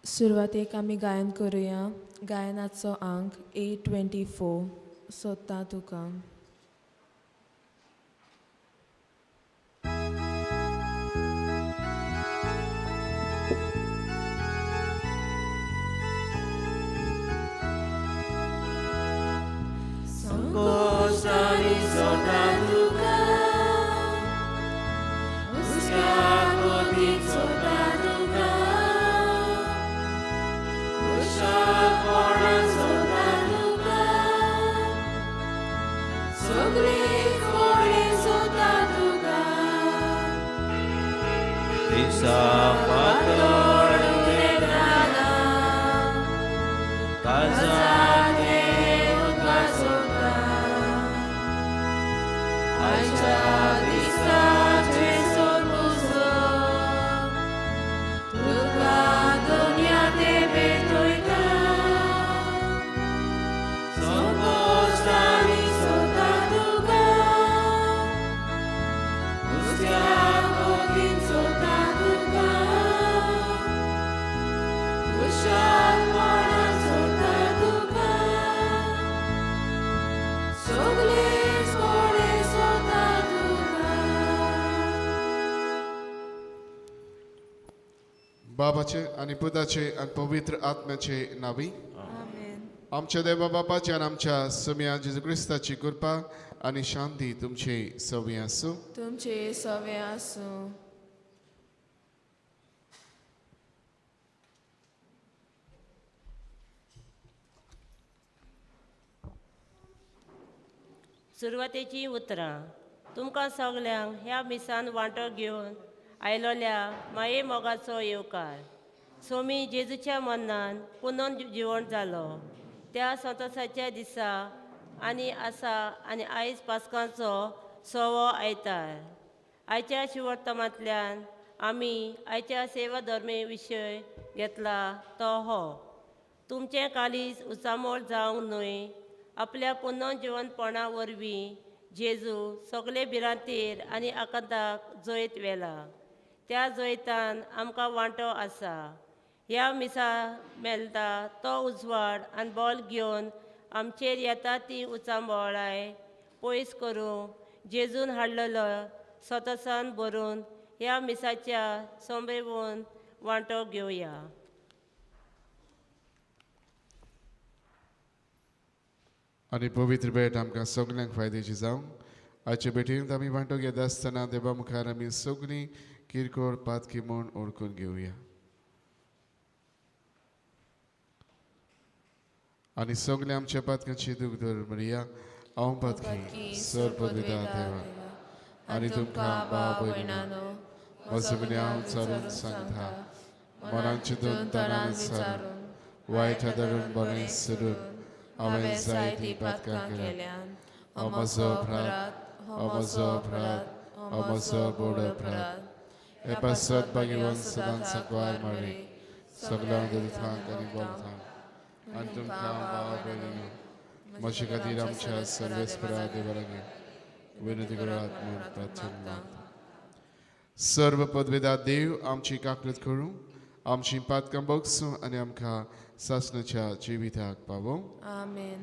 सुरवातेक आमी गायन करुया. गायनाचो अंक 824. सोदता तुका. संकोचांनी सोदता तुका, हुस्क्या कोतीक सोदता तुका, खुशालपणान सोदता तुका, सगळे कोडे सोदता तुका. दिसा पातळ उदेताना काळजांनी उदका सोदता. आयच्या दिसाचे सोदूसो तुका दुनियाते भेटोयता. संकोचांनी सोदता तुका, हुस्क्या कोतीक सोदता तुका, खुशालपणान सोदता तुका, सगळेच कोडे सोदता तुका. बाबाचे आणि पुताचे आणि पवित्र आत्म्याचे नावी. आमच्या देवा बापाच्या आणि आमच्या सुम्या जेजू क्रिस्ताची कृपा आणि शांती तुमचे सवय असो. तुमचे सवे आसूं. सुरवातेची उतरां. तुमकां सगल्यांक ह्या मिसान वांटो घेवन आयलोल्या माये मोगाचो येवकार. सोमी जेजूच्या मरणान पुनर्जीवण जालो त्या संतोशाच्या दिसा आनी आसा आनी आयज पास्कांचो सवो आयतार. आयच्या शिवर्तमांतल्यान आमी आयच्या सेवा धर्मे विशय घेतला तो हो. तुमचें कालीज उचामोळ जावंक न्हय. आपल्या पुनर्जीवनपणा वरवीं जेजू सगळे भिरांतेर आनी आकांताक जैत व्हेला. त्या जैतान आमकां वांटो आसा. ह्या मिसा मेलता तो उजवाड आनी बोल घेवन आमचेर येता ती उचांबोळाय पयस करूंक जेजून हाडलेलो सतसान भरून ह्या मिसाच्या सोंबेवून वांटो घेवया. आणि पवित्र भेट आमकां सगल्यांक फायद्याची जावं. आयचे भेटींत आमी वांटो घेता आसतना देवा मुखार आमी सगळीं किरकोळ पातकी म्हूण ओळखून घेवया. आणि सगळे आमच्या पातकांची दूख दर म्हणया. हांव पातकी सर पदविदा देवा आनी तुमकां भाव भयणानो म्हजो म्हणे हांव चालून सांगता. मनांचे दोन तणान विचारून वायट धरून बरें सरून हांवें जायतीं पातकां केल्यान. हो म्हजो अपराध, हो म्हजो अपराध, हो म्हजो बोड अपराध. हे पासत भाग्यवान सदांच सकवार मारी सगळ्यांक दुर्थांक आनी बोलथांक आनी तुमकां भाव भयणीनो म्हजे खातीर आमच्या सर्वेस्परा देवा लागीं विनंती करात म्हूण प्रार्थना मागता. सर्व पदवेदार देव आमची काकूत करूं, आमची पातकां बोगसूं आनी आमकां सासणाच्या जिविताक पावों. आमेन.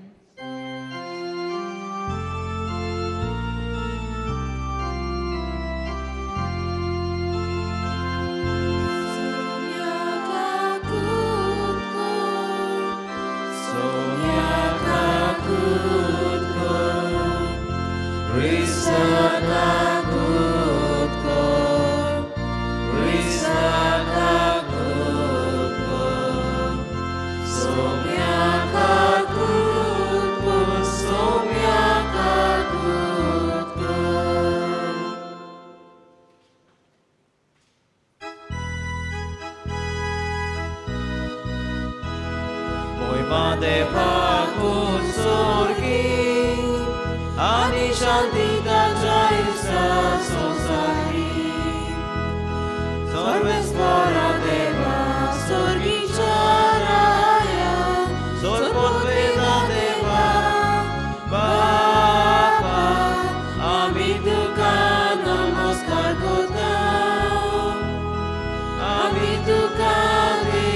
Ami tu kami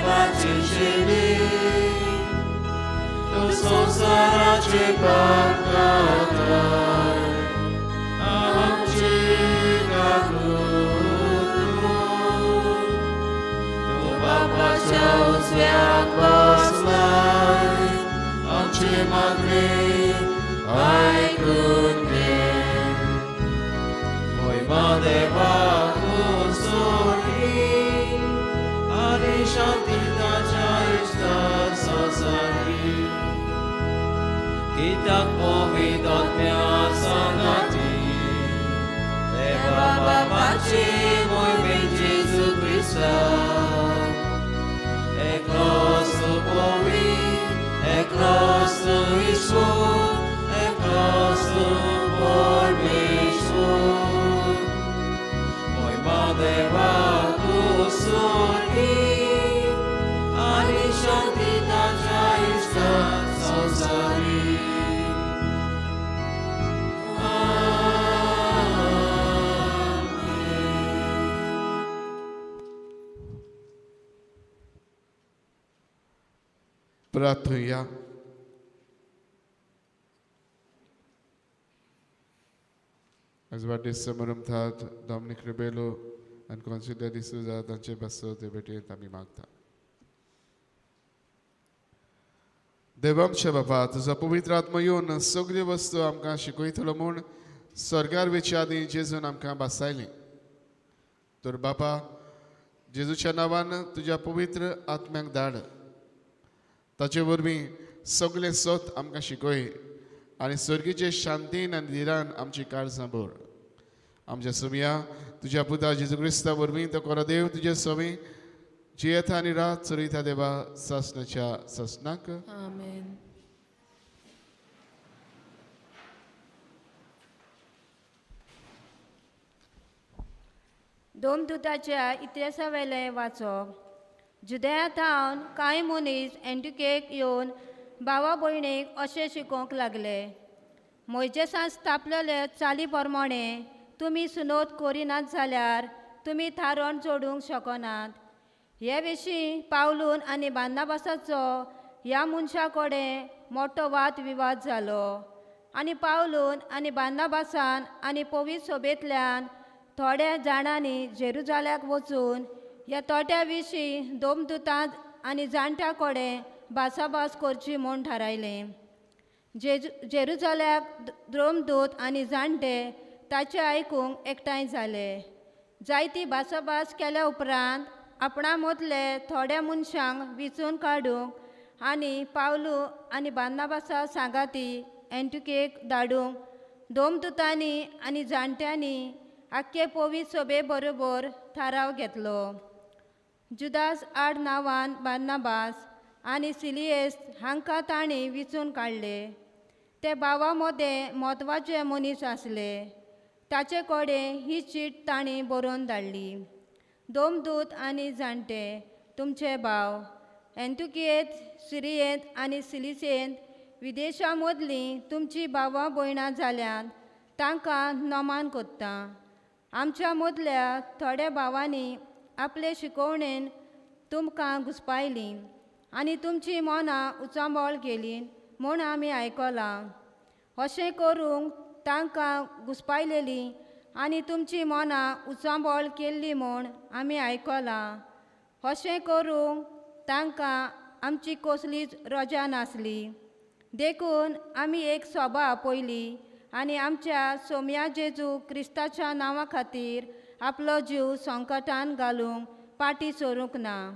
देवाची शेली तो संसाराचे पाप काताय आमची नागूत तो बापाच्या उजव्याक बसलाय आमची मागणी ऐकून घे महिमा देवाक सोडी आणि शांती ताच्या इष्टात संसारी कित्याक पवित्र आत्म्या सांगाती देवा बापाची मोहिमेन जेजू क्रिस्ता एकलोस पवित्र एकलोस ईश्वर एकलोस परमेश्वर महिमा देवाक सोडी आणि शांती ताच्या इष्टात संसारी प्रार्थया. As what is summarum that Dominic Rebello and consider this is a danche basso de bete tami magta. देवांचे बाबा तुझा पवित्र आत्मा येवन सगळी वस्तू आमकां शिकयतलो म्हूण स्वर्गार वेचे आदीं जेजून आमकां बसायली तर बाबा जेजूच्या नांवान तुज्या पवित्र आत्म्याक धाड ताचे वरवीं सगळें सोत आमकां शिकय आनी स्वर्गीचे शांतीन आनी धिरान आमची काळजां भर आमच्या सुमया तुज्या पुता जेजू क्रिस्ता वरवीं तो कोरो देव तुजे सोबी जियेता आनी रात चलयता देवा सासणाच्या सासणाक आमेन. दोमदूताच्या इतिहासा वेले वाचप. जुदेयांतावन कांय मनीस एंटिकेक येवन भावा भयणीक अशें शिकोवंक लागले मोइजेसान स्थापलेले चाली प्रमाणे तुमी सुनोद करिनात जाल्यार तुमी थारोन जोडूंक शकनात. हे विशीं पावलून आनी बार्नाबासाचो ह्या मनशा कडेन मोठो वाद विवाद जालो आनी पावलून आनी बार्नाबासान आनी पवित्र सभेंतल्यान थोड्या जाणांनी जेरुजाल्याक वचून ह्या तोट्या विशीं दोमदूतां आनी जाणट्या कडेन भासाभास करची म्हूण थारायलें. जेरुजाल्याक दोमदूत आनी जाणटे ताचें आयकूंक एकठांय जाले. जायती भासाभास केल्या उपरांत आपणा मदले थोड्या मनशांक विचून काडूंक आनी पावलू आनी बार्नाबासा सांगाती एंटिकेक धाडूंक दोमदूतांनी आनी जाणट्यांनी आख्खे पवित्र सभे बरोबर थाराव घेतलो. जुदास आड नांवान बार्नाबास आनी सिलियस हांकां तांणी विचून काडले. ते भावा मदें म्हत्वाचे मनीस आसले. ताचे कडेन ही चीट तांणी बरोवन धाडली. दोमदूत आनी जाणटे तुमचे भाव एंटिकेंत सिरियेंत आनी सिलिसेंत विदेशा मदलीं तुमची भावां भयणां जाल्यात तांकां नमान कोत्ता. आमच्या मदल्या थोड्या भावांनी आपले शिकवणेन तुमकां घुस्पायली आनी तुमची मनां उचांबळ केली म्हूण आमी आयकलां. अशें करूंक तांकां घुस्पायलेली आनी तुमची मनां उचांबळ केल्ली म्हूण आमी आयकलां. अशें करूंक तांकां आमची कसलीच रजा नासली. देखून आमी एक सभा आपयली आनी आमच्या सोम्या जेजू क्रिस्ताच्या नांवा खातीर आपलो जीव संकटान घालूंक पाटी सोरूंक ना.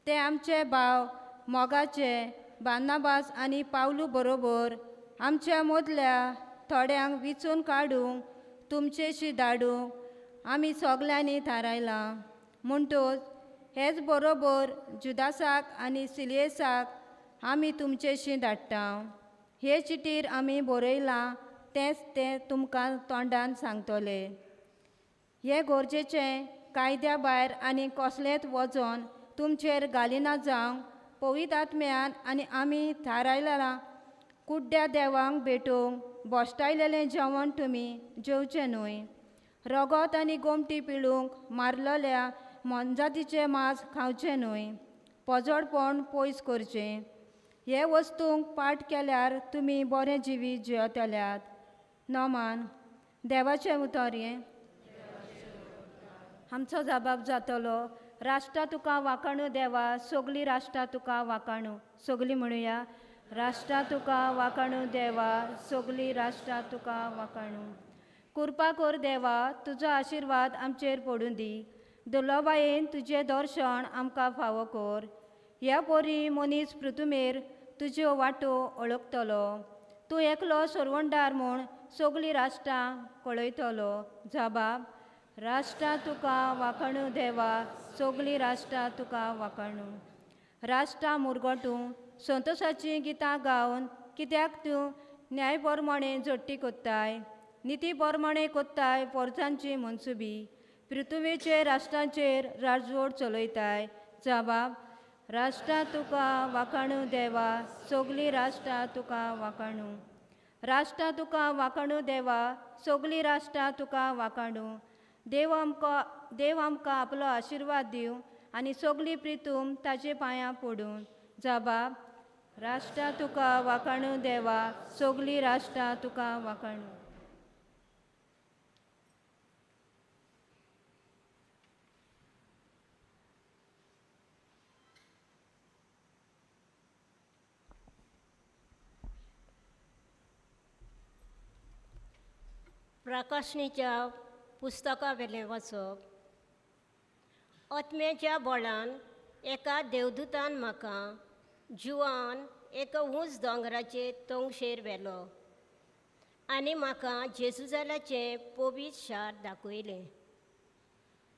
ते आमचे भाव मोगाचे बार्नाबास आनी पावलू बरोबर आमच्या मदल्या थोड्यांक विचून काडूंक तुमचेशी धाडूंक आमी सगल्यांनी थारायलां. म्हणटूच हेच बरोबर जुदासाक आनी सिलियसाक आमी तुमचेशी धाडटा. हे चिटीर आमी बरयलां तेंच ते तुमकां तोंडान सांगतले. हे गरजेचें कायद्या भायर आनी कसलेंच वचोन तुमचेर घालिना जावंक पवित्र आत्म्यान आनी आमी थारायलां कुड्ड्या देवांक भेटोवंक बोश्टायलेलें जेवण तुमी जेवचें न्हय. रगत आनी गोमटी पिळूंक मारलेल्या मनजातीचें मांस खावचें न्हय. पोजोडपण पयस करचें. हे वस्तूंक पाठ केल्यार तुमी बरें जिवी जियेतल्यात. नोमान, देवाचें उतर हें आमचो जबाब जातलो. राष्ट्रा तुका वाखाणू देवा, सगलीं राष्ट्रां तुका वाखाणू. सगलीं म्हणुया, राष्ट्रा तुका वाखाणू देवा, सगलीं राष्ट्रां तुका वाखाणू. कृपा कर देवा, तुजो आशिर्वाद आमचेर पडूं दी. दुर्लभायेन तुजें दर्शन आमकां फावो कर. ह्या पोरी मनीस पृथ्वीमेर तुज्यो वाटो वळखतलो. तूं एकलो सर्वंडार म्हूण सगलीं राष्ट्रां कळयतलो. जबाब, राष्ट्रां तुका वाखाणू देवा, सगलीं राष्ट्रां तुका वाखाणू. राष्ट्रां मुरगोटूं संतोशाचीं गितां गावन, कित्याक तूं न्याय पोरमाणें झडटी कोत्ताय. निती पोरमाणें कोत्ताय पोरसांची मनसुबी. पृथ्वीचेर राष्ट्रांचेर राजवट चलयताय. जबाब, राष्ट्रां तुका वाखाणू देवा, सगलीं राष्ट्रां तुका वाखाणू. राष्ट्रां तुका वाखाणू देवा, सगलीं राष्ट्रां तुका वाखाणू. देव आमकां आपलो आशिर्वाद दिवं आनी सगलीं प्रितूम ताचे पांयां पडूं. जबाब, राष्ट्रां तुका वाखाणू देवा, सगलीं राष्ट्रां तुका वाखाणू. प्रकाशणीच्या पुस्तका वेलें वाचप. आत्म्याच्या बळान एका देवदूतान म्हाका जुवान एका उंच दोंगराचे तोंगशेर व्हेलो आनी म्हाका जेजुजाल्याचें पवित्र शार दाखयलें.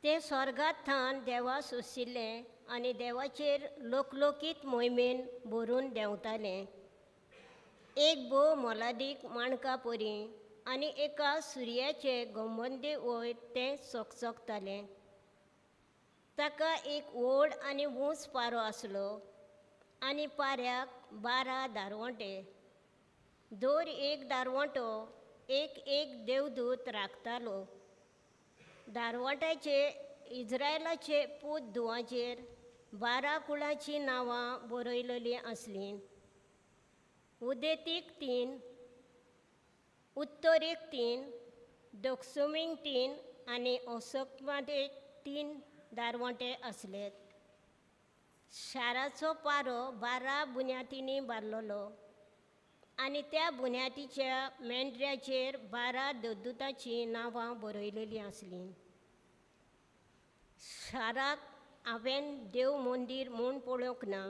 तें स्वर्गांत थान देवा सोंसिल्लें आनी देवाचेर लोकलोकीत मोहिमेन भरून देंवतालें. एक भोव मोलादीक माणका परी आनी एका सुर्याचे घोमंदे वयर तें चकचकतालें. ताका एक व्हड आनी उंच पारो आसलो आनी पाऱ्याक 12 दारवंटे. दर एक दारवंटो एक एक देवदूत राखतालो. दारवंटाचे इस्रायलाचे पूत धुवाचेर 12 कुळांचीं नांवां बरयलेलीं आसलीं. उदेतीक 3, उत्तरेक 3, दक्षिणेक 3 आनी ओसकमादेक 3 दारवंटे आसलेत. शाराचो पारो 12 बुन्यातींनी बारलोलो आनी त्या बुन्यातीच्या मेंढऱ्याचेर 12 देवदूतांचीं नांवां बरयलेलीं आसलीं. शाराक हांवें देव मंदीर म्हूण पळोवंक ना,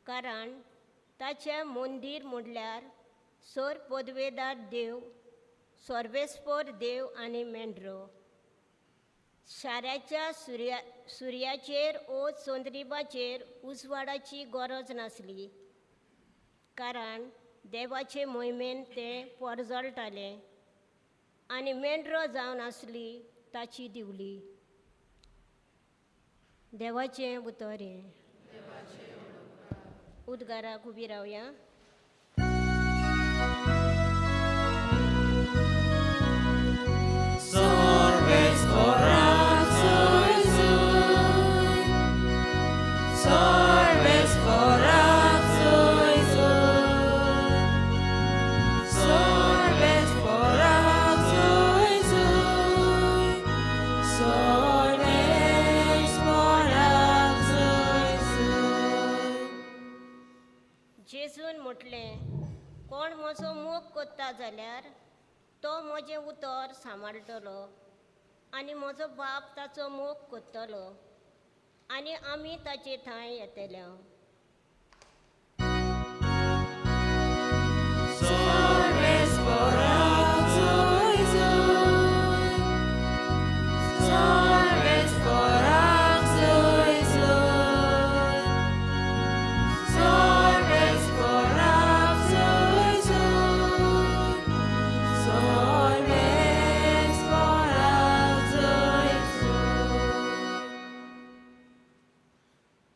कारण ताचें मंदीर म्हणल्यार सर पदवेदार देव, सर्वेस्पर देव आनी मेंढरो. शाराच्या सुर्याचेर ओ चंद्रिबाचेर उजवाडाची गरज नासली, कारण देवाचे मोहिमेन तें परजळटालें आनी मेंढरो जावन आसली ताची दिवली. देवाचें उतर हें. उद्गाराक उबी रावया. जेजून म्हटलें, कोण म्हजो मोग कोत्ता जाल्यार तो म्हजें उतर सांबाळटलो आनी म्हजो बाप ताचो मोग कोत्तलो आनी आमी ताचे थंय येतले.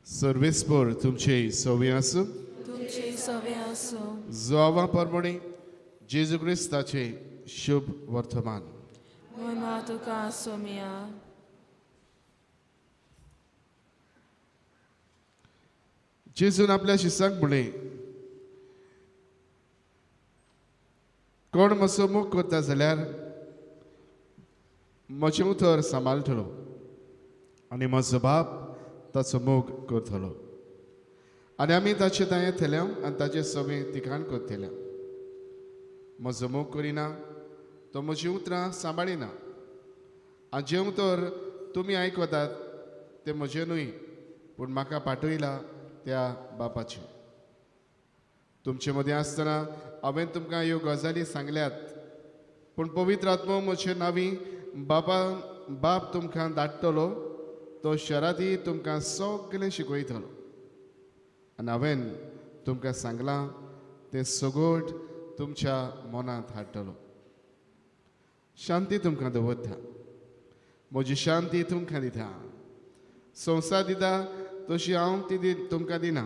सर्वेस्पर तुमचे सवे आसूं. तुमची सवे आसूं. जोवा परमणे जेजू क्रिस्ताचे शुभ वर्तमान. मना तुका सोमिया. जेजून आपल्या शिसांक म्हणलें, कोण म्हजो मोग करता जाल्यार म्हजें उतर सांबाळटलो आनी म्हजो बाप ताचो मोग करतलो आनी आमी ताचे थंय येतले आनी ताचे सगळें तिकाण करतले. म्हजो मोग करिना तो म्हजीं उतरां सांबाळिना आनी जें उतर तुमी आयकतात तें म्हजें न्हय पूण म्हाका पाठयला त्या बापाचें. तुमचे मदीं आसतना हांवें तुमकां ह्यो गजाली सांगल्यात पूण पवित्र आत्मो म्हजे नांवी बाप तुमकां धाडटलो तो शरादी तुमकां सगळें शिकयतलो आनी हांवें तुमकां सांगलां तें सगोट तुमच्या मनांत हाडटलो. शांती तुमकां दवरता, म्हजी शांती तुमकां दिता. संवसार दिता तशी हांव ती तुमकां दिना.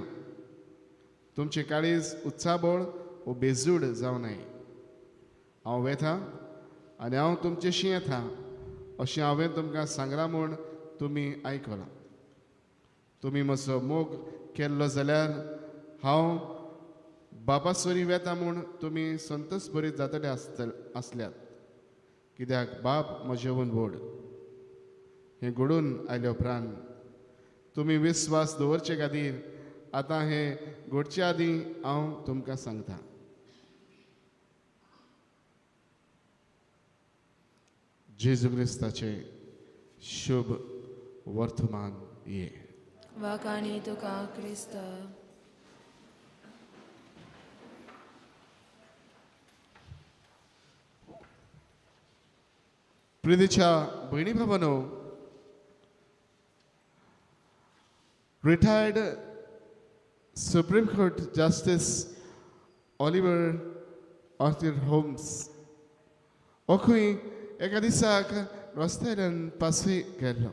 तुमचें काळीज उत्साबळ वो बेजूड जावं नये. हांव वेता आनी हांव तुमचेशी येता अशें हांवें तुमकां सांगलां म्हूण तुमी आयकलां. तुमी म्हजो मोग केल्लो जाल्यार हांव बापा सोरी वेता म्हूण तुमी संतोश भरीत जातले आसल्यात, कित्याक बाप म्हजेवन व्हड. हें घडून आयले उपरांत तुमी विस्वास दवरचे खातीर आतां हें घडचे आदीं हांव तुमकां सांगतां. जेजू क्रिस्ताचें शुभ वर्तमान ये. वाकाणी तुका क्रिस्त. प्रितीच्या भयणी भावानो, retired supreme court justice Oliver Arthur Holmes हो खंय एका दिसाक रस्त्यार पासवी गेल्लो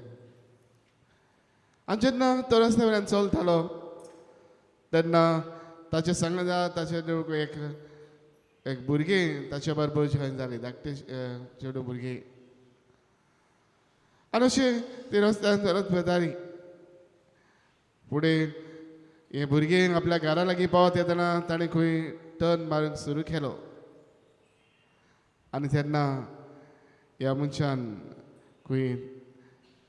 आनी जेन्ना तो रस्त्या वयल्यान चलतालो तेन्ना ताचे सांगता ताचे एक भुरगें ताचे बरोबर जॉयन जालें, धाकटें चेडूं भुरगें. आनी अशें ती रस्त्यान चलत वतालीं. फुडें हें भुरगें आपल्या घरा लागीं पावत येतना ताणें खंय टर्न मारूंक सुरू केलो आनी तेन्ना ह्या मनशान खंय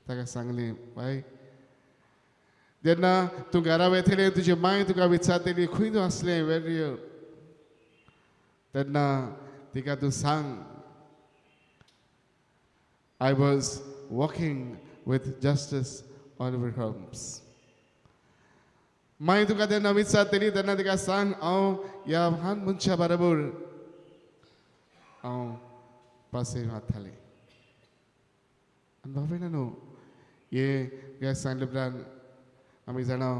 ताका सांगलें, बाय जेन्ना तूं घरा वयतलें तुजी माय तुका विचारतली खंय तूं आसलें वेर तेन्ना तिका तूं सांग, I was walking with justice Oliver Holmes. माय तुका तेन्ना विचारतली तेन्ना तिका सांग हांव ह्या ल्हान मनशा बरोबर हांव पासय वतालें. आनी भावयणानो, हे सांगले उपरांत आमी जाणा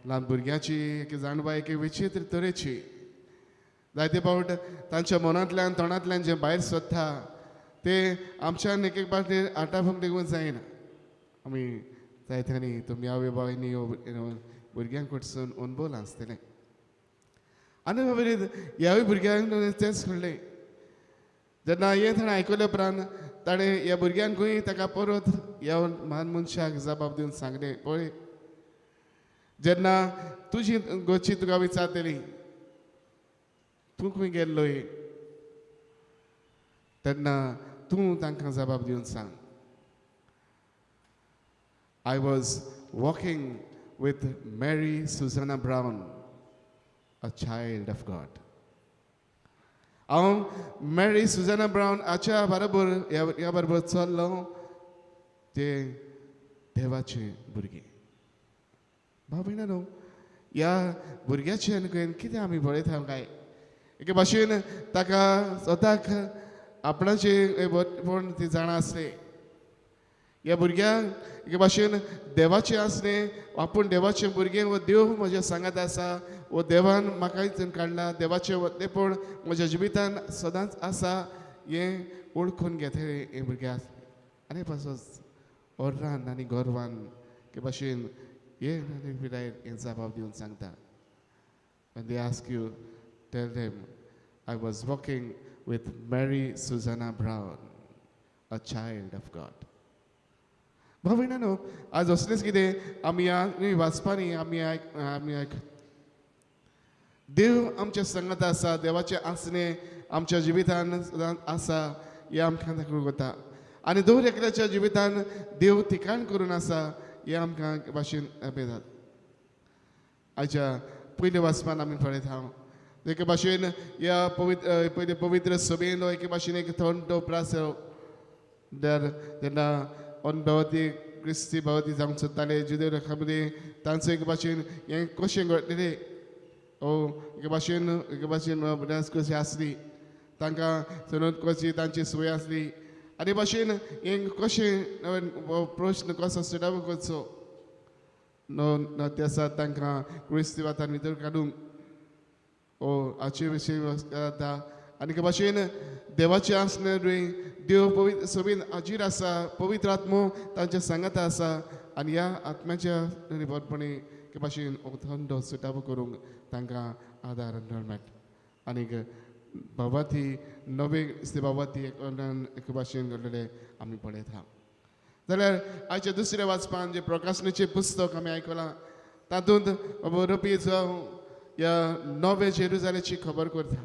ल्हान भुरग्याची एक जाणबाय एक विचित्र तरेची. जायते फावट तांच्या मनांतल्यान तोंडांतल्यान जें भायर सोदता तें आमच्यान एक फावटी आटाफक देखून जायना. आमी जायत्यांनी तुमी आवय बायनी भुरग्यांक कडसून अणभवलां आसतलें. आनी खबरीत ह्याय भुरग्यांक तेंच घडलें. जेन्ना हें ताणें आयकल्या उपरांत ताणें ह्या भुरग्यांक खंय ताका परत ह्या म्हान मनशाक जबाब दिवन सांगलें, पळय जेन्ना तुजी गोची तुका विचारतली तूं खंय गेल्लोय तेन्ना तूं तांकां जबाब दिवन सांग, I was walking with Mary Susanna Brown, a child of God. हांव मॅरी सुजाना ब्रावन हाच्या बरोबर ह्या बरोबर चल्लो तें देवाचें भुरगें. भाव भयणानो, ह्या भुरग्याचें नुकन कितें आमी पळयता काय एके भाशेन ताका स्वताक आपणाचें पण ती जाणा आसलें. ह्या भुरग्याक एके भाशेन देवाचें आसलें, आपूण देवाचें भुरगें वो देव म्हज्या सांगात आसा, वो देवान म्हाका हितून काडला, देवाचें वतलेपण म्हज्या जिवितान सदांच आसा हें ओळखून घेतलें हें भुरगें आसलें. आनी पासून ओर्रान आनी गोरवान के भाशेन हे पिरायेर हें जबाब दिवन सांगता. When they ask you, tell them, I was walking with Mary Susanna Brown, a child of God. भाव भयणानो, आज असलेंच कितें आमी वाचपानी आमी देव आमच्या संगत आसा, देवाचे आसने आमच्या जिवितान आसा हे आमकां दाखोवन वता. आनी दर एकल्याच्या जिवितान देव ठिकाण करून आसा हे आमकां भाशेन भेतात. आयच्या पयल्या वाचपान आमी पळयत हांव एके भाशेन ह्या पयले पवित्र सभेन एके भाशेन एक थंड प्रास तेन्ना अनभवती क्रिस्ती भवती जावंक सोदताले जुदे लोकांमध्ये तांचो एक भाशेन हें कशें घडलेलें एके भाशेन डांस कशी आसली, तांकां चलून कशी तांची सोय आसली आनी भाशेन हें कशें प्रश्न कसो सुटावो करचो ते आसात तांकां क्रिस्ती वातान भितर काडूंक हाचे विशीं जाता. आनी हे भाशेन देवाचे आसने देव पवित्र सभेन हाजीर आसा, पवित्र आत्मो तांच्या सांगाता आसा आनी ह्या आत्म्याच्या निर्भरपणी हे भाशेन थंड सुटावो करूंक तांकां आदार मेळटा. आनीक बाबाती नवे बाबाती एक भाशेन घडलेले आमी पळयत आहा. जाल्यार आयच्या दुसऱ्या वाचपान जे प्रकाशनाचें पुस्तक आमी आयकलां तातूंत बरोवपी जो ह्या नवे जेरुजालेची खबर करता.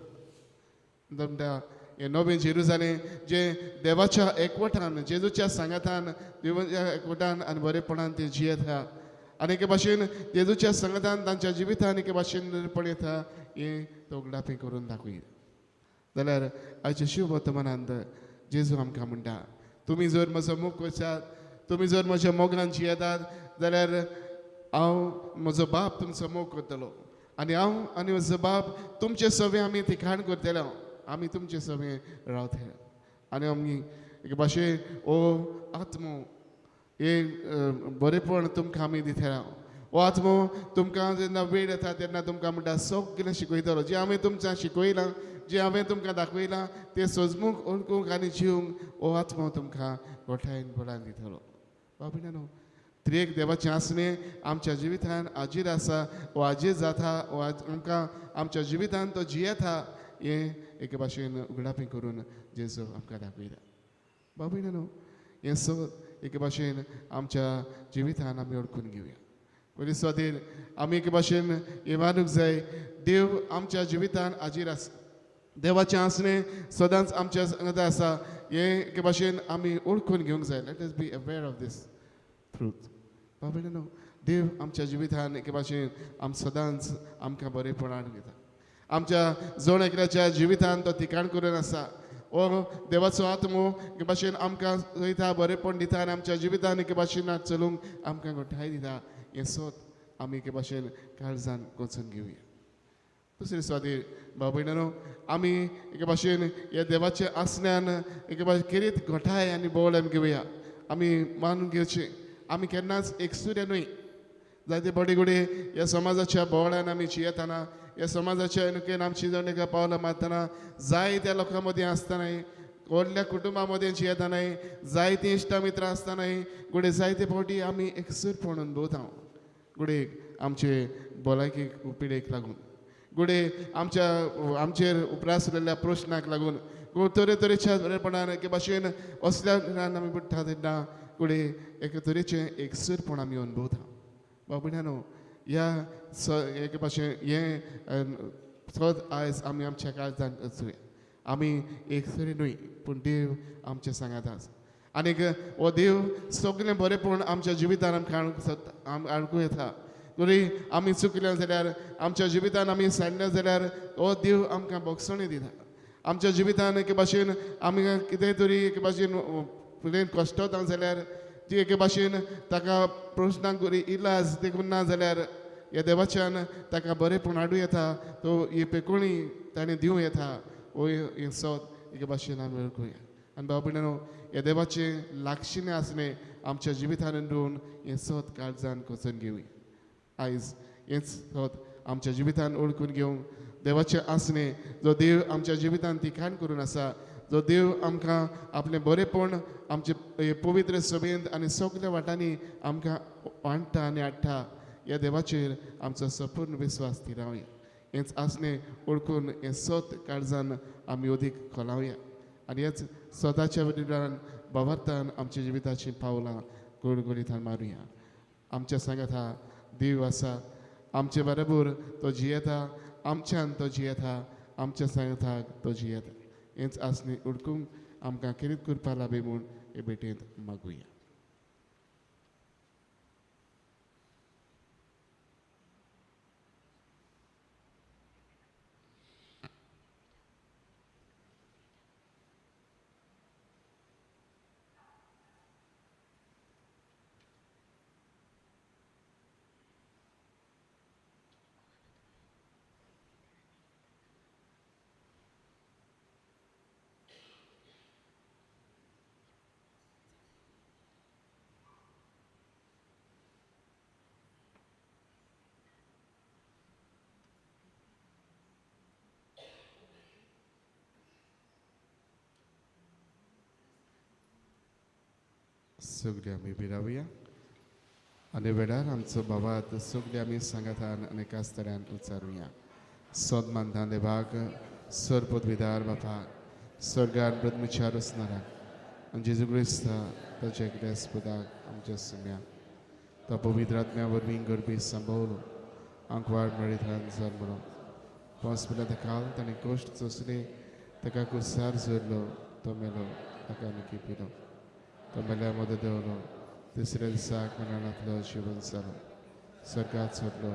हे नवे जेरुजाले जे देवाच्या एकवटान जेजूच्या सांगातान देवाच्या एकवटान आनी बरेपणान ते जियेत आहा आनी एके भाशेन जेजूच्या संगतान तांच्या जिवितान एके भाशेन निर्पण येता हें तोगडापी करून दाखयता. जाल्यार आयच्या शिव वर्तमानांत जेजू आमकां म्हणटा, तुमी जर म्हजो मोग करशात, तुमी जर म्हज्या मोगान जियेतात जाल्यार हांव म्हजो बाप तुमचो मोग करतलो आनी हांव आनी म्हजो बाप तुमचे सवे आमी ठिकाण करतले, आमी तुमचे सवे रावतले आनी आमी एक भाशेन आत्मो हे बरेपण तुमकां आमी दितले. आत्मो तुमकां जेन्ना वेळ येता तेन्ना तुमकां म्हणटा सगळें शिकयतलो, जें हांवें तुमकां शिकयलां, जें हांवें तुमकां दाखयलां तें सोजमूक ओळखूंक आनी जिवंक आत्मो तुमकां गोठायन बळान दितलो. बाबीनानो, त्रिएक देवाचें आसने आमच्या जिवितान हाजीर आसा हाजीर जाता आमकां आमच्या जिवितान तो जियेता हें एके भाशेन उगडापी करून जेजू आमकां दाखयता. बाबीनानो, हें सगळें एके भाशेन आमच्या जिवितान आमी ओळखून घेवया. पयलीं सुवातेर आमी एके भाशेन हें मानूंक जाय, देव आमच्या जिवितान हाजीर आसा, देवाचें आसने सदांच आमच्या सांगता आसा हें एके भाशेन आमी ओळखून घेवंक जाय. Let us be aware of this truth. बाबीनानो, देव आमच्या जिवितान एके भाशेन सदांच आमकां बरेपणान घेता. आमच्या जोण एकल्याच्या जिवितान तो ठिकाण करून आसा. देवाचो आत्मो एके भाशेन आमकां वयता, बरेपण दिता आनी आमच्या जिवितान एके भाशेन चलूंक आमकां घोटाय दिता. हें सोद आमी एके भाशेन काळजान कोचून घेवया. दुसरे सुवातेर बाबीनानो, आमी एके भाशेन ह्या देवाच्या आसन्यान एके भाशेन किरीत घोटाय आनी बोवळ आमी घेवया. आमी मानून घेवचें आमी केन्नाच एकसुऱ्या न्हय. जायते बडे गुडे ह्या समाजाच्या बोवळ्यान आमी जियेतना, ह्या समाजाच्या एनुकेन आमची जण एका पावलां मारतना जायत्या लोकां मदीं आसतनाय, व्हडल्या कुटुंबा मदीं जियेतनाय, जायतीं इश्टा मित्रां आसतनाय गुडे जायते फावटी आमी एकसूरपण अनुभवता. गुडेक आमचे भलायकेक पिडेक लागून, गुडे आमचेर उपरास उरलेल्या प्रश्नाक लागून, तरेतरेच्या बरेपणान एके भाशेन असल्या आमी बुडटा तेन्ना गुडे एके तरेचें एकसूरपण आमी अनुभवता. बाबीनानो, ह्या एके भाशेन हें सद आयज आमी आमच्या काळजान वचुया. आमी एकसुरी न्हय पूण देव आमच्या सांगात आसा आनीक हो देव सगळें बरेपण आमच्या जिवितान आमकां हाडूंक येता. जरी आमी चुकल्या जाल्यार, आमच्या जिवितान आमी साडल्या जाल्यार हो देव आमकां भोगसणी दिता. आमच्या जिवितान एके भाशेन आमी कितेंय तरी एके भाशेन फुडें कश्टता जाल्यार ती एके भाशेन ताका प्रश्नांक इलाज देखून ना जाल्यार ह्या देवाच्यान ताका बरेपण हाडूं येता, तो ही पेकोणी ताणें दिवं येता. हें सोद एके भाशेन आमी वळखुया. आनी बाबीनानो, ह्या देवाचें लागशिणें आसलें आमच्या जिवितान रोवन हें सोद काळजान कोचून घेवया. आयज हेंच सोद आमच्या जिवितान ओळखून घेवंक देवाचें आसलें, जो देव आमच्या जिवितान ठिकाण करून आसा, जो देव आमकां आपलें बरेपण आमचे पवित्र सभेंत आनी सगळ्या वाटांनी आमकां वांटता आनी हाडटा, ह्या देवाचेर आमचो संपूर्ण विस्वास थिरावया. हेंच आसलें ओळखून हें सोद काळजान आमी अदीक खोलावया आनी हेच स्वताच्या विरोधान भावार्थान आमच्या जिविताचीं पावलां गोडगोडीतान मारुया. आमच्या सांगात हा देव आसा, आमचे बरोबर तो जियेता आमच्यान तो जियेता आमच्या सांगताक तो जियेता हेच आसनी उडकूंक आमकां किरीत करपा लाबी म्हूण हे भेटेंत मागुया. सगळी आमी भिरावया आनी वेळार आमचो बाबात सगळी आमी सांगातान आनी कास्तऱ्यान उचारुया. सोदमानता देवाक सर पदवीदार बापाक स्वर्गान ब्रह्मचार असणाराक आनी जेजू क्रिस्ता ताच्या एकल्या स्पदाक आमच्या सुम्या तो पवित्र आत्म्या वरवीं गरबी सांबाळलो आंकवाड मळीथान जल्मलो पॉसिबल काल ताणें कोश्ट चोसले ताका कुसार जोडलो तो मेलो ताका निकी पिलो तो मेल्या मदत देवलो तिसऱ्या दिसाक मरणांतलो जिवन जालो स्वर्गात सोडलो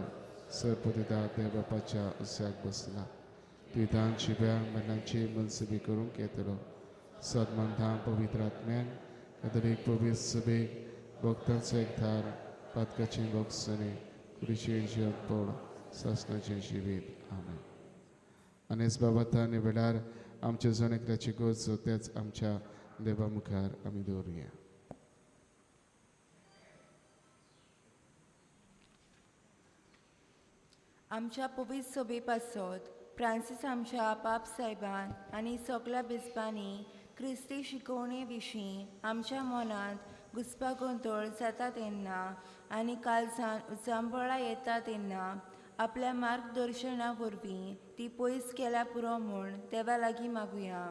सरपतीदार देव बापाच्या उस्याक बसला तुवें शिब्या मेल्यांची मनसुबी करूंक येतलो सदमंतां पवित्र आत्म्यान कदरीक पवित्र सभेक भक्तांचो एकठार पातकाचें भोगसणे कुडीचें जिवन पड सासणाचें जिवीत आमेन. आनी ह्याच बाबत आनी वेळार आमचे जण एकल्याची गरजो तेच आमच्या देवा मुखार आमी दवरुया. आमच्या पवित्र सभे पासत फ्रांसीस आमच्या पाप सायबान आनी सगळ्या बिस्पांनी क्रिस्ती शिकवणे विशीं आमच्या मनांत घुसपागोंदळ जाता तेन्ना आनी कालसावन उचांबळा येता तेन्ना आपल्या मार्गदर्शना वरवीं ती पयस केल्या पुरो म्हूण देवा लागीं मागुया.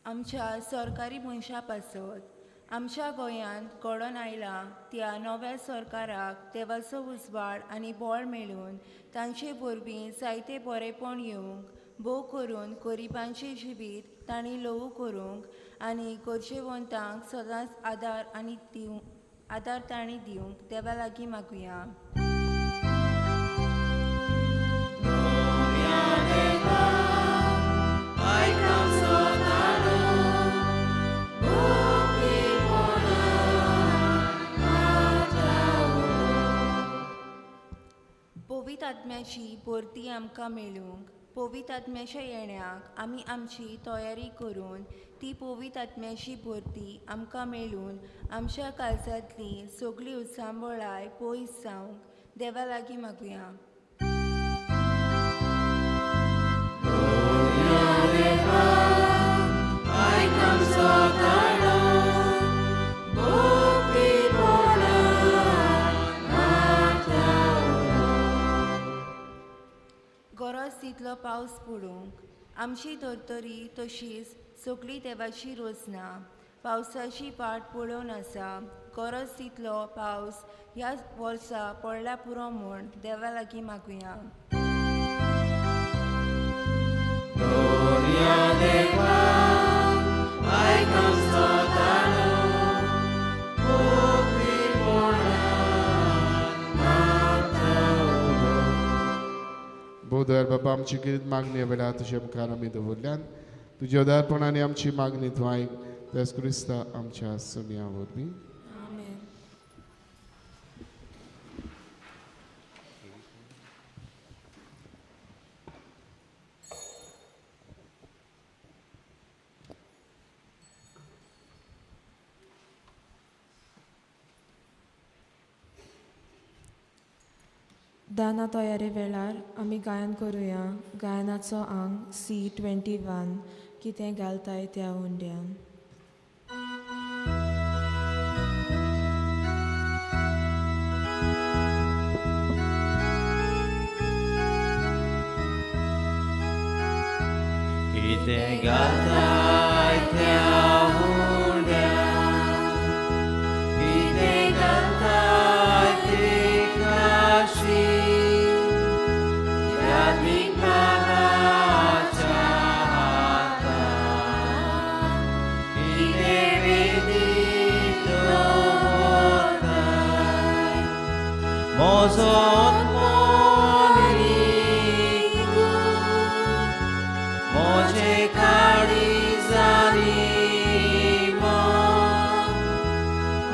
आमच्या सरकारी मनशा पासत आमच्या गोंयांत घडोवन आयला त्या नव्या सरकाराक देवाचो उजवाड आनी बळ मेळून तांचे वरवीं जायते बरेपण येवंक भोव करून गरिबांचें जिवीत तांणी लवू करूंक आनी गरजेवंतांक सदांच आदार तांणी दिवंक देवा लागीं मागुया. पवित्र आत्म्याची भरती आमकां मेळूंक पवित्र आत्म्याच्या येण्याक आमी आमची तयारी करून ती पवित्र आत्म्याची भरती आमकां मेळून आमच्या काळजांतली सगळी उचांबळाय पयस जावंक देवा लागीं मागुया. गरज तितलो पावस पडूंक आमची धर्तरी तशीच सगळी देवाची रोजना पावसाची वाट पळोवन आसा. गरज तितलो पावस ह्या वर्सा पडला पुरो म्हूण देवा लागीं मागुया. बोधर बाबा आमची कितें मागणी वेळार तुजे मुखार आमी दवरल्यान तुज्या उदारपणांनी आमची मागणी तूं आयक तेच क्रिस्ता आमच्या सुम्या वरवीं. आमेन. दाना तयारी वेळार आमी गायन करुया गायनाचो अंग C21 कितें घालताय त्या हुंड्यान. कितें घालताय त्या हुंड्याक, कितें घालताय ते काशी, यादीक बाबाच्या हाताक, कितें वेदीक दवरताय, म्हजो मोजे काळीजानी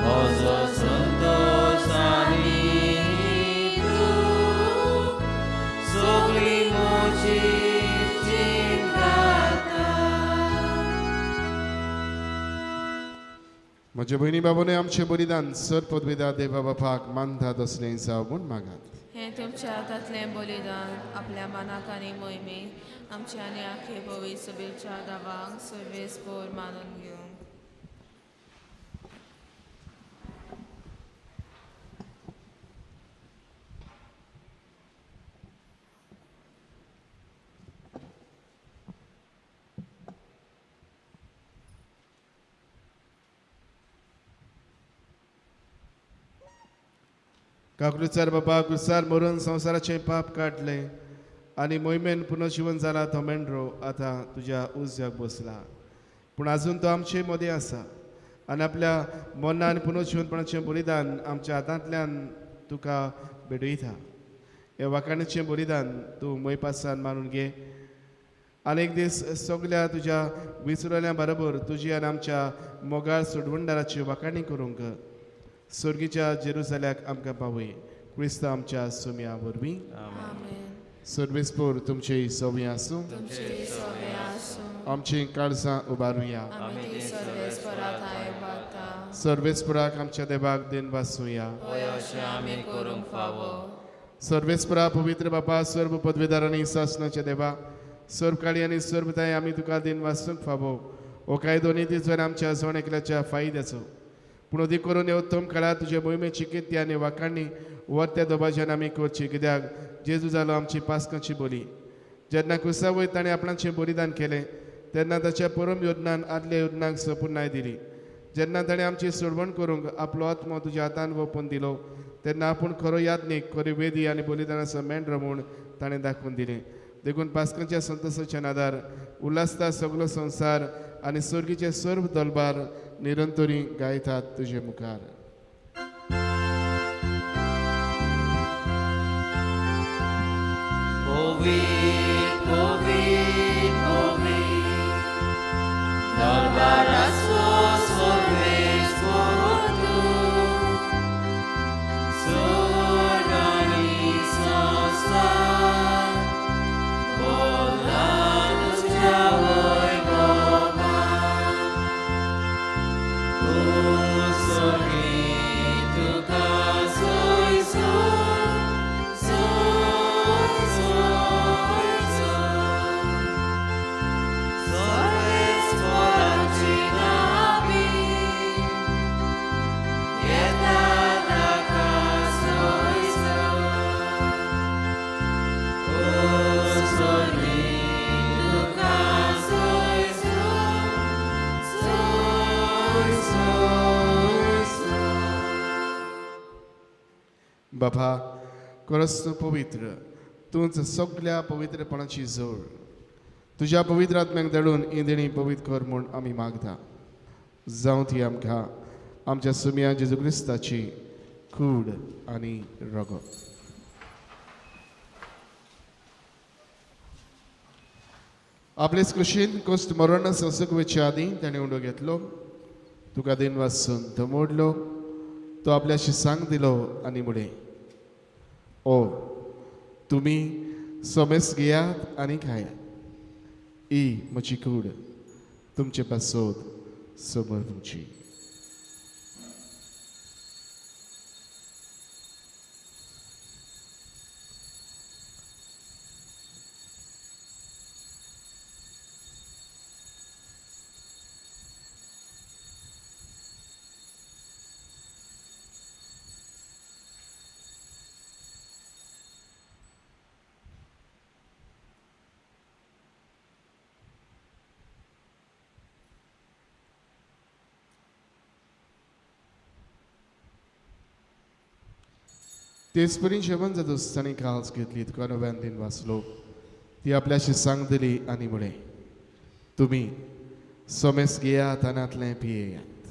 म्हजो संतोषानी तूं सगळी म्हजी चिंता. म्हज्या भयणी बाबूने आमचे बलिदान सर पदवेदार देवा बापाक मानतात असलें जावं म्हूण मागात. हें तुमच्या हातांतलें बलिदान आपल्या मनाक आनी मोहिमेक आमच्या आनी आखे पवित्र सभेच्या दावांक सर्वेस्पोर मानून घेवंक. काकुलचार बाबा कुसार मरून संवसाराचें पाप काडलें आनी मोहिमेन पुनर्जीवन जाला तो मेंढरो आतां तुज्या उजव्याक बसला. पूण आजून तो आमचे मदें आसा आनी आपल्या मना आनी पुनर्जीवनपणाचें बलिदान आमच्या हातांतल्यान तुका भेटयता. हे वाकाणीचें बलिदान तूं मोयपासान मानून घे आनी एक दीस सगल्या तुज्या विसरल्या बरोबर तुजी आनी आमच्या मोगाळ सोडवणदाराची वाकाणी करूंक स्वर्गीच्या जेरुसल्याक आमकां पावय. क्रिस्तांव आमच्या सुम्या वरवीं. सर्वेस्पोर तुमची सवय आसूं. आमची काळजां उबारुया. सर्वेस्पराक आमच्या देवाक दिन वाचूया. आमी करूंक फावो. सर्वेस्परा पवित्र बापा सर्व पदवीदार आनी सासणाच्या देवा सर्व काळी आनी सर्वताय आमी तुका दिन वाचूंक फावो. हो कायदो नितीचो आमच्या जण एकल्याच्या फायद्याचो पूण अदी करून ह्या उत्तम काळात तुजे मोहिमेची किती आनी वाकाणी वरत्या दोबाज्यान आमी करची. कित्याक जेजू जालो आमची पासकांची बोली. जेन्ना क्रुसा वयर ताणें आपणाचें बलिदान केलें तेन्ना ताच्या परम योजनान आदल्या योजनाक संपूर्णाय दिली. जेन्ना ताणें आमची सोडवण करूंक आपलो आत्मो तुज्या हातान ओपून दिलो तेन्ना आपूण खरो यादनीक खरी वेदी आनी बलिदानाचो मेंढरो म्हूण ताणें दाखोवन दिलें. देखून पासकांच्या संतोशाच्या नादार उल्हासता सगलो संवसार आनी सर्गीचे सर्व दलबार निरंतरी गायतात तुजे मुखार. Povit, povit, povit, darbaraso sorves tu, sorganisa sa, volanus javoi goma, sorgitu kasoi बाबा खरोच तूं पवित्र, तूंच सगळ्या पवित्रपणाची जोड. तुज्या पवित्र आत्म्याक धाडून ही देणी पवित्र कर म्हूण आमी मागता. जावं ती आमकां आमच्या सुम्या जेजू क्रिस्ताची कूड आनी रगत. आपलेच कुशीन कोस्ट मरण संसक वेचे आदीं ताणें उंडो घेतलो. तुका दिन वाचून तो मोडलो. तो आपल्या शिसांक दिलो आनी मुडे ओ तुमी सोमेस घेयात आनी खायात. ही म्हजी कूड तुमचे पासोद समोर तुमची. तेच परी जेवण जातोच ताणी काल्स घेतली तुका नव्यान दिन वाचलो ती आपल्याशी सांगतली आनी म्हणे तुम्ही सोमेस घेयात आनातलें पियेयात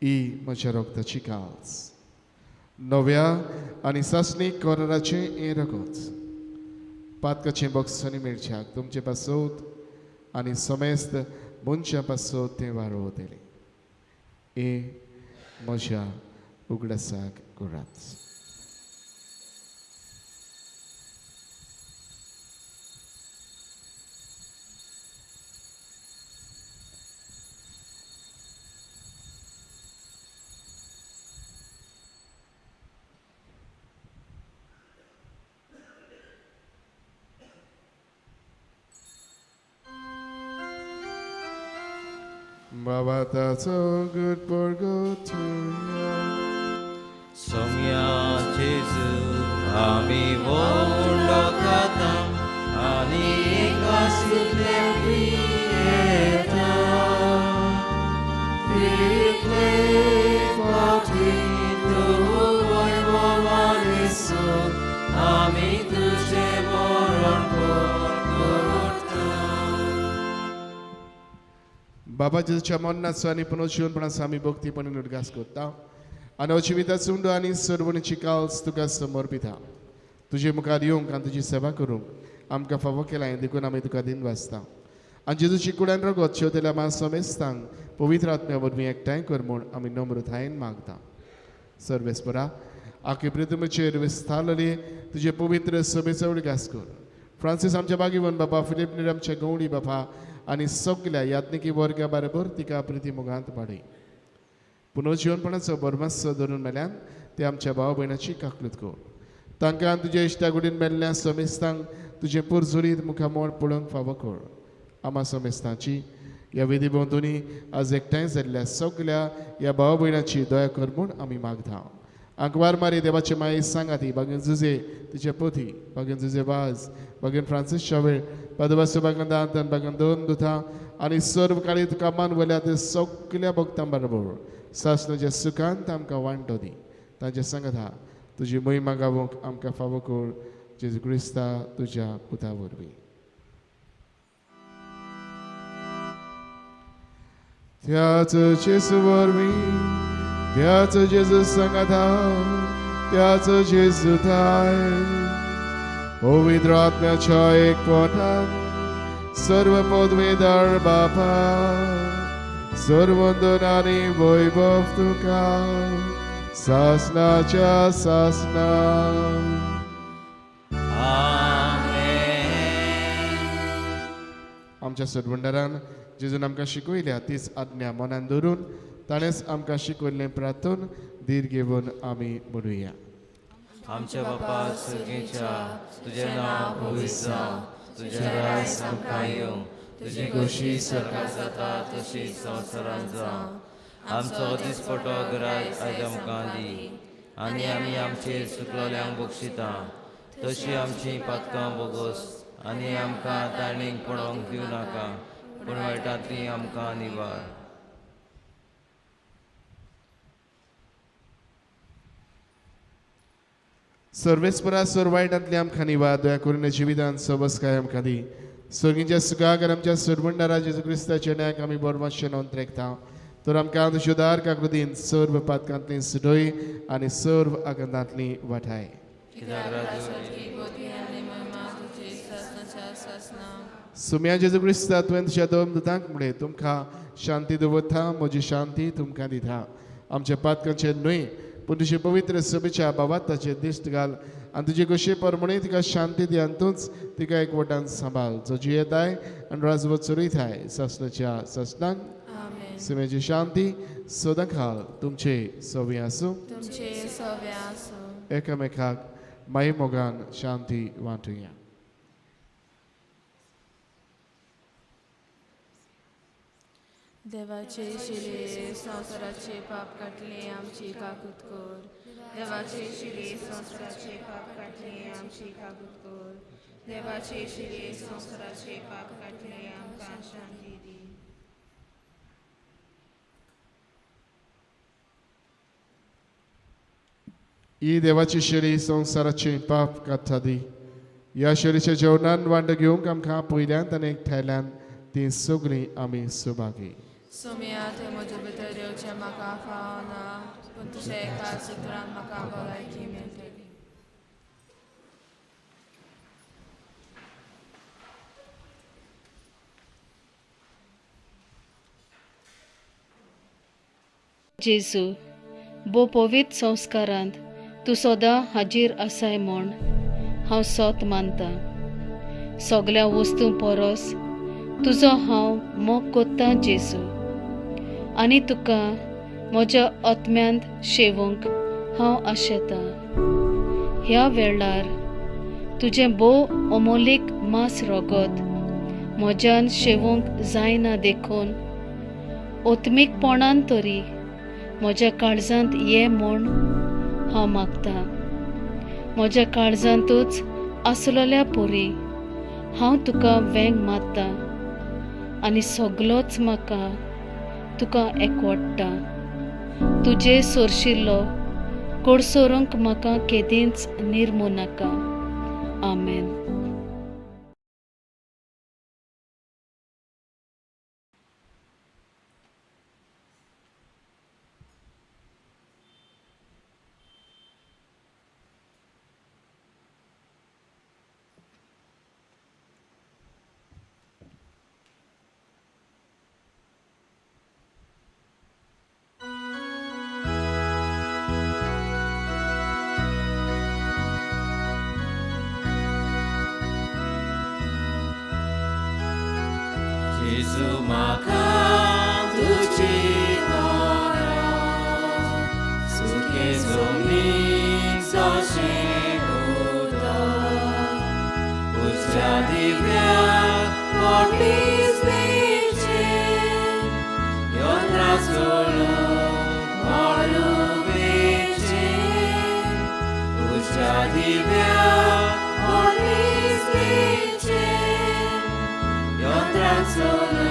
ही म्हज्या रोगताची काल्स नव्या आनी ससणीक कोराराचें हें रगत पातकाचें बॉक्सांनी मेळच्याक तुमचे पासोत आनी समेस्त मनशा पासोत तें वारोवतलें हे म्हज्या उगडासाक करात Baba tato good for good to you. Somya Jesu ami wondokata ani kasile pieta Pikle fatito voi momaneso ami tuje moron korta Baba Jesuच्या मरणाचो आनी पुनर्जीवनपणाचो आमी भक्तीपणान उदगास करता आनी अजिविताचो उंडो आनी सर्वणीची काल्स तुका समर्पिता तुजे मुखार येवंक आनी तुजी सेवा करूंक आमकां फावो केला हें देखून आमी तुका दिन वाचता आनी जेजूची कुड्यान रगत शेवतेल्या मातसो मेस्तांक पवित्र आत्म्या वरवीं एकठांय कर म्हूण आमी नम्रतायेन मागता सर्वेस्परा आख्खे पृथ्वीचेर विस्तारलेली तुजे पवित्र सभेचो उदगास कर फ्रांसीस आमच्या बागीवन बाबा फिलिप नीर आमच्या गवळी बाबा आनी सगल्या यात्निकी वर्गा बरोबर तिका प्रिती मोगांत पाडय पुनर्जीवनपणाचो बरमास्सो धरून मेल्यान ते आमच्या भाव भयणाची काकलूत कर तांकां तुज्या इश्टागुडीन मेल्ल्या समेस्तांक तुजें पुरसुरीत मुखामोळ पळोवंक फावो कर आमा समेस्तांची ह्या विधी भोंवतणी आज एकठांय जाल्ल्या सगल्या ह्या भाव भयणाची दया कर म्हूण आमी मागता आंकवार मारी देवाचे माये सांगाती बागेन जुजे तिचे पोथी बागेन जुजे वाज बागेन फ्रांसीस शावेळ पदवासो बागेन दांतन बागेन दोन दुथा आनी सर्व काळी तुका मान वल्या ते सगल्या भक्तां बरोबर सासणाच्या सुखांत आमकां वांटो दी तांचे सांगाता तुजी महिमा गावूंक आमकां फावो कर जेजू क्रिस्ता तुज्या पुता वरवीं त्याच जेजू वरवीं त्याच जेजू सांगाता त्याच जेजू थाय पवित्र आत्म्याच्या एक पोटान सर्व पदवेदार बापा सर्व वंदनानी वैभव तुका सासनाच्या सासना आमच्या सदवंडरान जेजून आमकां शिकयल्या तीच आज्ञा मनान धरून ताणेंच आमकां शिकयल्लें प्रार्थून धीर घेवन आमी म्हणुया आमच्या बापा सुगीच्या तुझे नाव पवित्र जावं तुझे राज आमकां येवं तुजी खोशी सरकार जाता तशी संवसारांत जावं आमचो दिसपटो गिरायक आयज आमकां दी आनी आमी आमचेर चुकलोल्यांक बक्षिता तशी आमची पातकां बोगोस आनी आमकां ताणीक पडोवंक दिवं नाका पूण वायटांतली आमकां निवार सर्वेस्परा सर्वायटांतली आमकां निवार दया करून जिवितांत सबस्काय आमकां दी सर्गीच्या सुखाक आनी आमच्या सर्वंडारा जेजू क्रिस्ताच्या न्यायाक आमी बरमातशें नोंद रेखता तर आमकां तुज्योदार काकृतीन सर्व पातकांतली सुडय आनी सर्व आगंतांतली वाठाय सुम्या जेजू क्रिस्ता तुवें तुज्या दोन दुतांक म्हणले तुमकां शांती दवरता म्हजी शांती तुमकां दिता आमच्या पातकांचेर न्हय पूण तुजे पवित्र सभेच्या भावाताचेर दिश्ट घाल आनी तुजे कशे परमणे तिका शांती दी आनी तूंच तिका एकवटान सांबाळ जो जियेताय आनी राजवट चलयताय सासणाच्या सासणांक सुम्याची शांती सदां खाल तुमचे सवे आसूं एकामेकाक माये मोगान शांती वांटुया देवाचे शिरे संवसाराचे पाप काटले आमची काकूत कर देवाचे शिरे संवसाराचे पाप काटले आमची काकूत कर देवाचे शिरे संवसाराचे पाप काटले आमकां शांती दी ही देवाची शेळी संवसाराची पाप काडटा दी. ह्या शेळीच्या जेवणान वांटो घेवंक आमकां पयल्यांत आनी एकठांयल्यान ती सगळीं आमी सुभागी. सोम्या थंय म्हजे भितर येवचें म्हाका फावना, पूण तुज्या एका सुत्रान म्हाका भलायकी मेळटली. जेजू, बो पवित्र संस्कारांत तूं सदां हाजीर आसाय म्हूण हांव सोत मानतां. सगळ्या वस्तू परस तुजो हांव मोग कोत्तां जेजू, आनी तुका म्हज्या आत्म्यांत शेवूंक हांव आशेतां. ह्या वेळार तुजें भोव अमोलीक मास रोगत म्हज्यान शेवूंक जायना देखून ओत्मीकपणान तरी म्हज्या काळजांत ये म्हूण हांव मागतां. म्हज्या काळजांतूच आसलोल्या पोरी हांव तुका वेंग मारतां आनी सगलोच म्हाका तुका एकवडटा. तुजे सोरशिल्लो कोडसोरूंक म्हाका केदींच निर्मू नाका. आमेन. Jesu म्हाका तुजी सुखे जमीन जशें उदक उज्या दिव्याक व्हडलीच न्हंयचें योद्रा सोडून व्हडलुवेचें उज्या दिव्याक व्हडलीच न्हंयचें योद्रा सोडून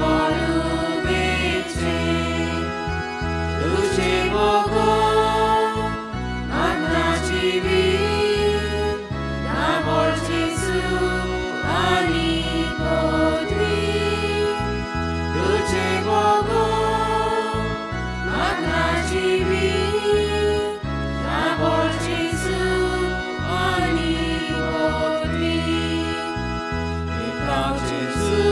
व्हडलुवेचें तुजे भोगोन आत्म्याची वीर नाबोर जेजू आनी पदवी तुजे भोगोन आत्म्याची वीर नाबोर जेजू आनी पदवी विकाव जेजू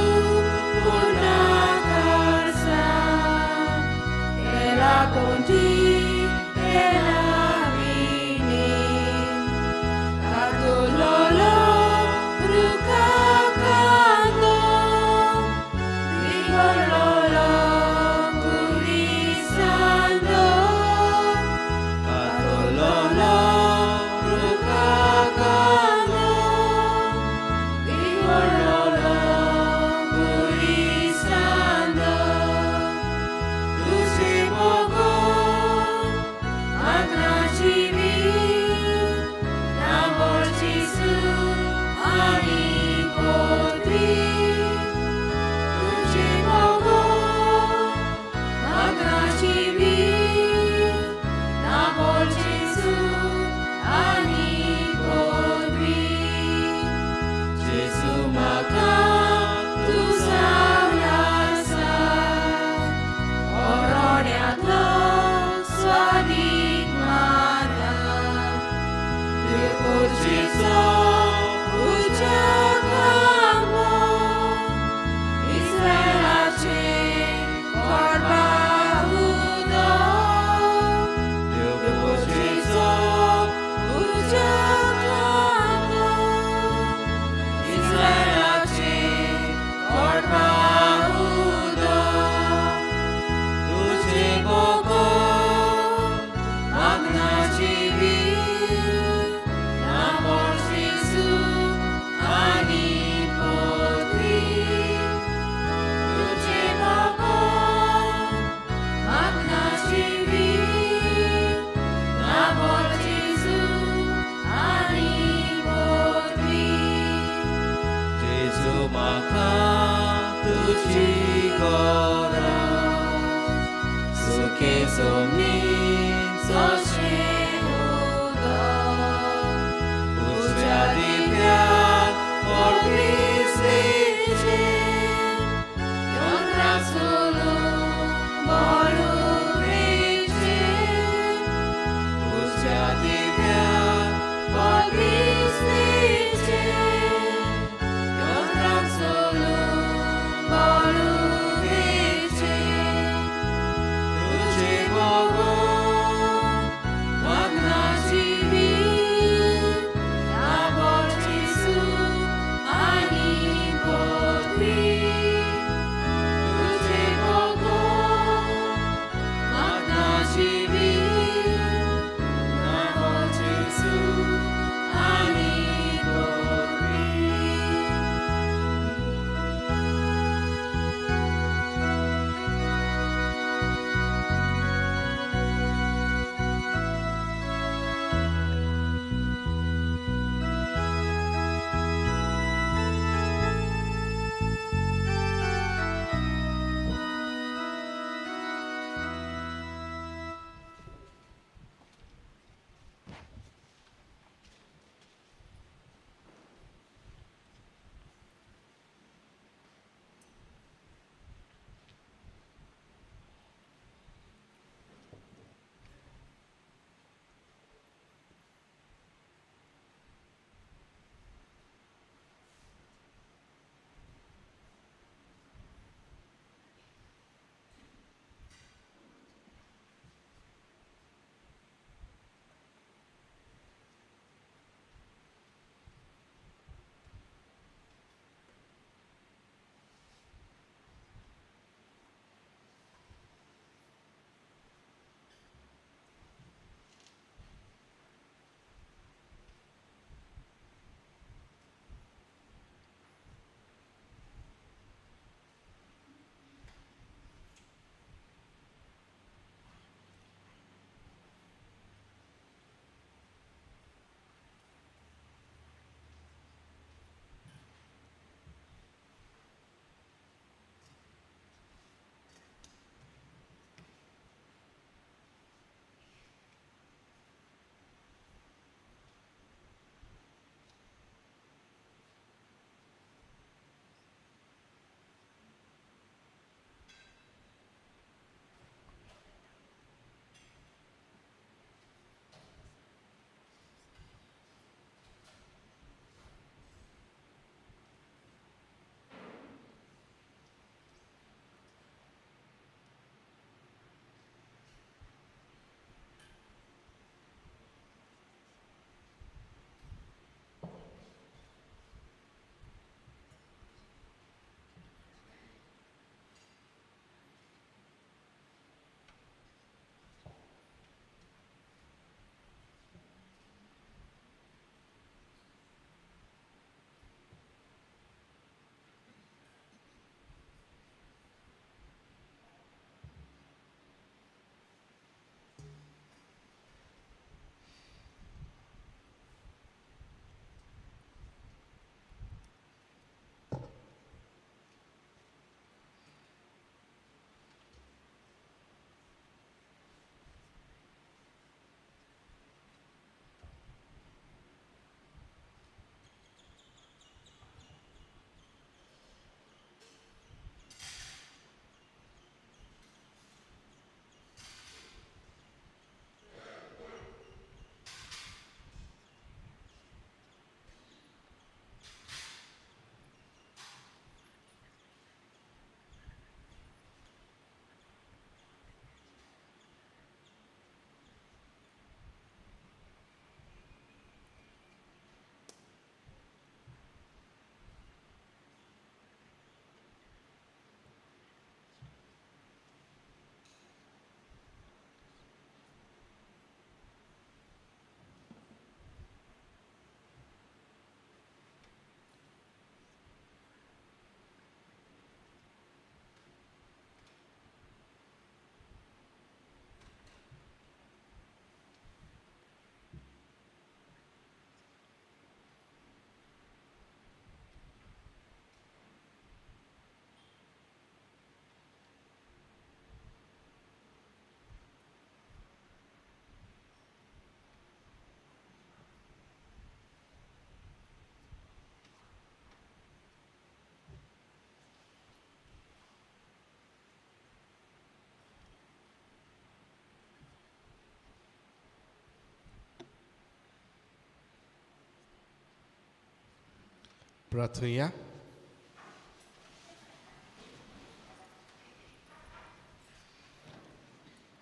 प्रार्थूया.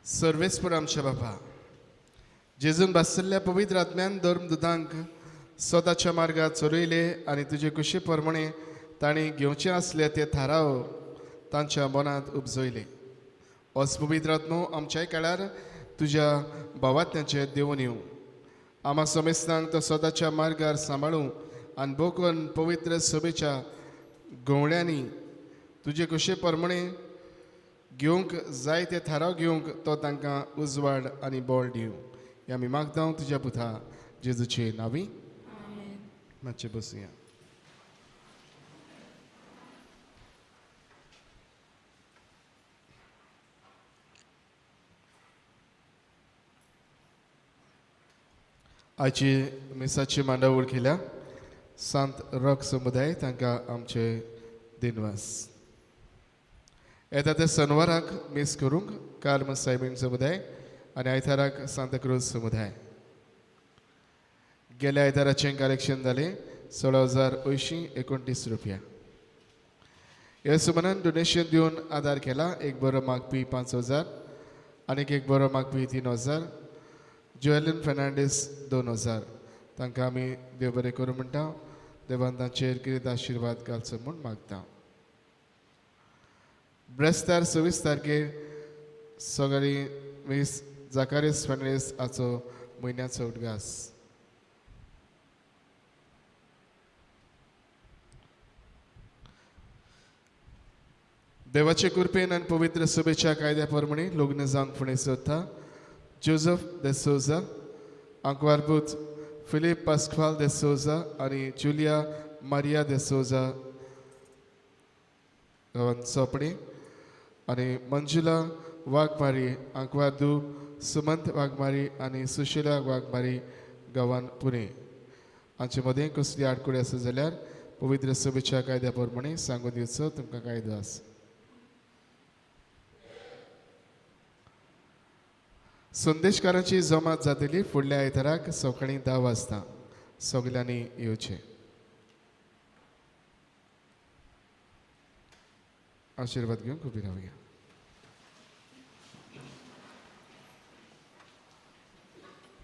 सर्वेस्पर आमच्या बापा, जेजून बसलेल्या पवित्र आत्म्यान धर्म दुदांक स्वताच्या मार्गात चोरयले आनी तुजे कुशे प्रमाणे ताणी घेवचे आसले ते थाराव तांच्या मनांत उपजयले. होच पवित्र आत्मो आमच्याय काळार तुज्या भावात्याचे देवून येवं. आम्हा समेस्तांक तो स्वताच्या मार्गार सांबाळूं आनी बोकोन पवित्र सभेच्या गवळ्यांनी तुजे कुशे प्रमाणे घेवंक जाय ते थाराव घेवंक तो तांकां उजवाड आनी बोल दिवं. हे आमी मागता तुज्या पुता जेजूचे नांवी. मातशें बसुया. आयची मिसाची मांडावळ केल्या सांत रॉक समुदाय तांकां आमचे दिनवास. येता ते शनिवाराक मिस करूंक कार्म सायबीण समुदाय आनी आयताराक सांताक्रूज समुदाय. गेल्या आयताराचें कलेक्शन जालें 16,829 रुपया. ह्या सुमारान डोनेशन दिवन आदार केला. एक बरो मागपी 5,000 आनीक एक बरो मागपी 3,000. ज्युएलिन फेर्नांडीस 2,000. तांकां आमी देव बरें करूं म्हणटा. देवान तांचेर कितें आशिर्वाद घालचो म्हूण मागता. ब्रेस्तार 26 तारखेर सगळी मीस जाकारीस फेर्नांडीस हाचो म्हयन्याचो उदगास. देवाचे कृपेन आनी पवित्र सभेच्या कायद्या प्रमाणे लग्न जावंक फुडें सरता जोसेफ de Souza, आंकवारभूत फिलिप पास्क्वाल de Souza आनी जुलिया मारिया de Souza गांवांत सोपणे आनी मंजुला वाघमारी आंकवारदू सुमंत वाघमारी आनी सुशिला वाघमारी गांवांत पुणे. हांचे मदें कसली आडकुडी आसा जाल्यार पवित्र सभेच्या कायद्या प्रमाणे सांगून दिवचो तुमकां कायदो आसा. संदेशकारांची जमात जातली फुडल्या आयताराक सकाळीं 10 वाजता. सगल्यांनी येवचें. आशिर्वाद घेवन उबी रावया.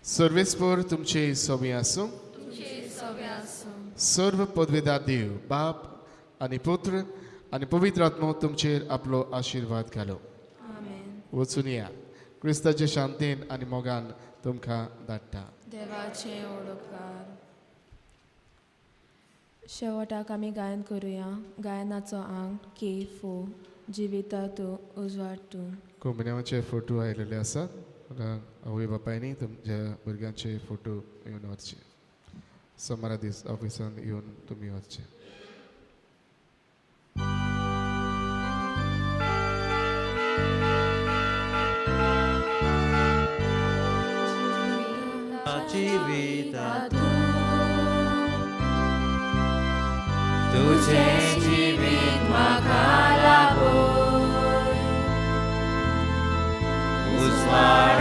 सर्वेस्पर तुमचे सोबी आसूं. सर्व पदवेदार देव बाप आनी पुत्र आनी पवित्र आत्मो तुमचेर आपलो आशिर्वाद घालो. वचून या. क्रिस्ताचे शांतीन आनी मोगान तुमकां धाडटा. देवाचे ओडकार. शेवटाक आमी गायन करुया. गायनाचो अंग के फो जिविता तूं उजवाड तूं. कोंबण्याचे फोटो आयिल्ले आसात. आवय बापायनी तुमच्या भुरग्यांचे फोटो येवन व्हरचे. सोमारा दीस ऑफिसान येवन तुमी व्हरचे. तुझे जीवित म्हाका लागून उजवाड